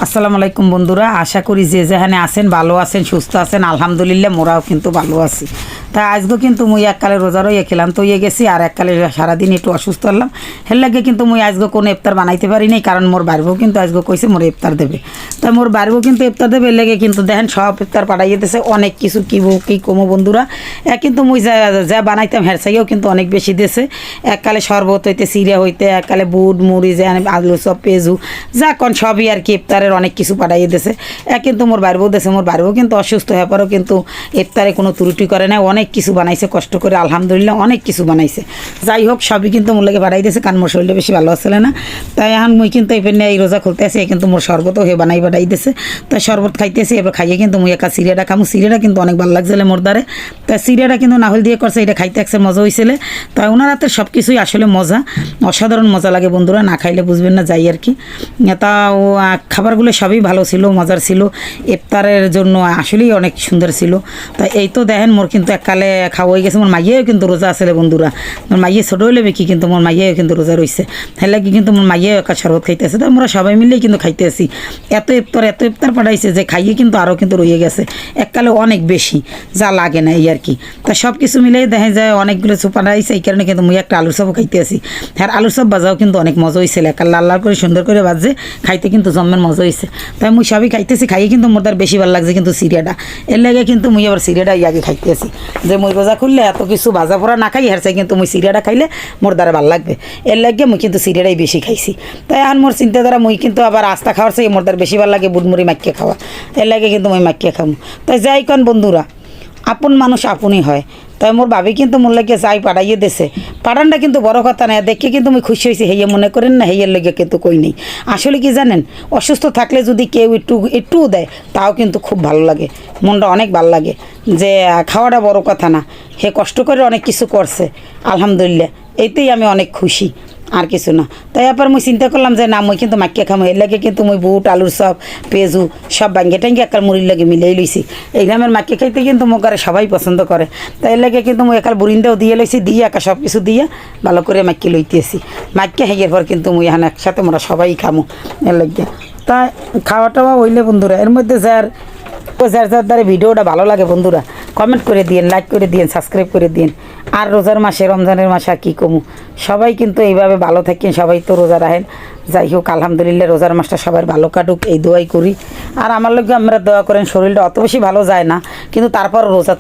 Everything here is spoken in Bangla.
আসসালামু আলাইকুম বন্ধুরা, আশা করি যে যেখানে আছেন ভালো আছেন, সুস্থ আছেন। আলহামদুলিল্লাহ মোরাও কিন্তু ভালো আছি। তা আজকে কিন্তু মুই এককালে রোজা রইয়া খেলাম তো ইয়ে গেছি, আর এককালে সারাদিন একটু অসুস্থ হলাম। হের লাগে কিন্তু মুই আজকে কোনো ইফতার বানাইতে পারি নাই, কারণ মোর বাড়িও কিন্তু আজকে কইছে মোর ইফতার দেবে। তাই মোর বাড়িও কিন্তু ইফতার দেবে, এর লাগে কিন্তু দেখেন সব ইফতার পাঠাইয়ে দিয়েছে। অনেক কিছু কি কমো বন্ধুরা, কিন্তু মুই যা বানাইতাম হের চাইও কিন্তু অনেক বেশি দিয়েছে। এককালে শরবত হইতে, সিরা হইতে, এককালে বুট মুড়ি, যে আলু সব পেঁজু যা কন সবই আর কি ইফতারের অনেক কিছু পাঠাইয়ে দিয়েছে। কিন্তু মোর বাড়িও দিয়েছে। মোর বাড়িও কিন্তু অসুস্থ হয়ে পরেও কিন্তু ইফতারে কোনো ত্রুটি করে না, অনেক কিছু বানাইছে কষ্ট করে, আলহামদুলিল্লাহ অনেক কিছু বানাইছে। যাই হোক সবই কিন্তু মোর লাগে বাড়াই দিয়েছে, কারণ মোর শরীরটা বেশি ভালো আসছিল না। তাই এখন মুই কিন্তু এই রোজা খুলতে আসি, কিন্তু মোর শরবতও হে বানাই দিয়েছে। তাই শরবত খাইতেছি, এবার খাইয়ে কিন্তু মুই একা সিরিয়াটা খামু। সিরিয়াটা কিন্তু অনেক ভালো লাগছিল মোর দ্বারে। তাই সিরিয়াটা কিন্তু নাহল দিয়ে করছে, এটা খাইতে একসে মজা হয়েছিল। তাই ওনার হাতের সব কিছুই আসলে মজা, অসাধারণ মজা লাগে বন্ধুরা, না খাইলে বুঝবেন না। যাই আর কি, তা ও খাবারগুলো সবই ভালো ছিল, মজার ছিল। ইফতারের জন্য আসলেই অনেক সুন্দর ছিল। তাই এই তো দেখেন মোর কিন্তু এককালে খাওয়া হয়ে গেছে। মোর মাইয়েও কিন্তু রোজা আসলে বন্ধুরা, মোর মাইয়ে ছোটো হলে বেশি, কিন্তু মোর মাইয়েও কিন্তু রোজা রয়েছে। তাই লাগে কিন্তু মোর মাইয়েও একা শরবত খাইতেছে। তো আমরা সবাই মিলেই কিন্তু খাইতে আসি। এত ইফতার পাঠাইছে যে খাইয়ে কিন্তু আরও কিন্তু রয়ে গেছে, এককালে অনেক বেশি, যা লাগে না এই আর কি। তা সব কিছু মিলেই দেখা যায় অনেকগুলো চুপ পাঠাইছে। এই কারণে কিন্তু মুই একটা আলুর চপও খাইতে আসি। হ্যাঁ, আলুর চপ বাজাও কিন্তু অনেক মজা হয়েছিল, একাল লাল লাল করে সুন্দর করে বাজে খাইতে কিন্তু জন্মের মজা হয়েছে। তাই মুই সবই খাইতেছি, খাইয়ে কিন্তু মোর তার বেশি ভালো লাগছে কিন্তু সিরিয়াটা। এর লাগে কিন্তু মুই আবার সিরিয়াটা আগে খাইতে আসি, যে মুই রোজা খুললে এত কিছু ভাজা পোড়া না খাই, হেরছে কিন্তু মুই সিরিয়াটা খাইলে মোর দ্বারা ভালো লাগবে। এর লাগে মুই কিন্তু সিরিয়াটাই বেশি খাইছি। তাই এখন মোর চিন্তাধারা মুই কিন্তু আবার আস্তা খাওয়ার চাই মোর দ্বারা বেশি ভালো লাগে বুটমুড়ি মাখিয়ে খাওয়া। এর লাগে কিন্তু মুই মাখিয়ে খাবো। তাই যাই কন বন্ধুরা, আপন মানুষ আপনই হয়। তাই মোর ভাবি কিন্তু মোর লাগে যাই পাঠাইয়ে দিছে, পাঠানটা কিন্তু বড় কথা না, দেখে কিন্তু আমি খুশি হয়েছি। হেয়ে মনে করেন না, হেয়ের লেগে কিন্তু কই নেই। আসলে কি জানেন, অসুস্থ থাকলে যদি কেউ একটু দেয়, তাও কিন্তু খুব ভালো লাগে, মনটা অনেক ভালো লাগে। যে খাওয়াটা বড় কথা না, হে কষ্ট করে অনেক কিছু করছে, আলহামদুলিল্লাহ এইতেই আমি অনেক খুশি, আর কিছু না। তাই এবার মুই চিন্তা করলাম যে না, মুই কিন্তু মাখিয়ে খামো। এর লাগে কিন্তু মুই বুট আলুর চপ পেঁজু সব ভাঙ্গে টাঙ্গে একাল মুড়ির লাগে মিলাই লইছি। এই গ্রামের মাখিয়ে খাইতে কিন্তু মোক ঘরে সবাই পছন্দ করে। তাই এর লাগে কিন্তু মুই একাল বুরিন্দাও দিয়ে লইছি, দিয়ে একা সব কিছু দিয়ে ভালো করে মাখিয়ে লইতেছি। মাখিয়ে খাইয়ের পর কিন্তু মুই এখন একসাথে মোরা সবাই খামো। এর লাগে তা খাওয়া টাওয়া হইলে বন্ধুরা, এর মধ্যে যার দ্বারা ভিডিওটা ভালো লাগে বন্ধুরা, কমেন্ট করে দিন, লাইক করে দিন, সাবস্ক্রাইব করে দিন। আর রোজার মাসে, রমজানের মাসে আর কী কমু, সবাই কিন্তু এইভাবে ভালো থাকেন, সবাই তো রোজা রাখেন। যাই হোক আলহামদুলিল্লাহ রোজার মাসটা সবার ভালো কাটুক, এই দোয়াই করি। আর আমার লোক আমরা দোয়া করেন, শরীরটা অত বেশি ভালো যায় না, কিন্তু তারপর রোজা তো